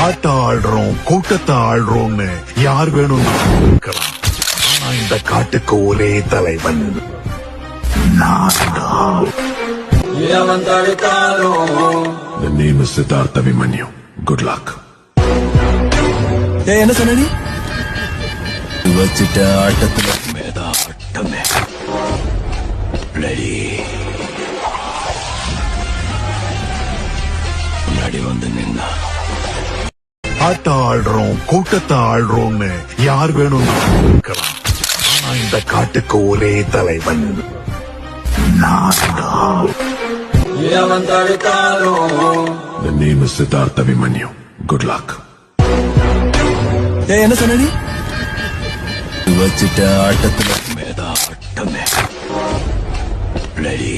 ஆட்ட ஆடுறோம், கூட்டத்தை ஆடுறோம்னு யார் வேணும் இருக்கலாம். ஆனா இந்த காட்டுக்கு ஒரே தலைவன் நான் தான். The name is Siddhartha Abhimanyu. Good luck. என்ன சொன்ன நீ? வச்சிட்ட ஆட்டத்துல மேதா ஆட்டமே. Ready. முன்னாடி வந்து நின்னா. ஆட்ட ஆடுறோம், கூட்டத்தை ஆடுறோம்னு யார் வேணும் இருக்கலாம். ஆனா இந்த காட்டுக்கு ஒரே தலைவன் நான் தான். The name is Siddhartha Abhimanyu. Good luck. என்ன சொன்ன நீ? வச்சிட்ட ஆட்டத்துல மேதா ஆட்டமே. Ready.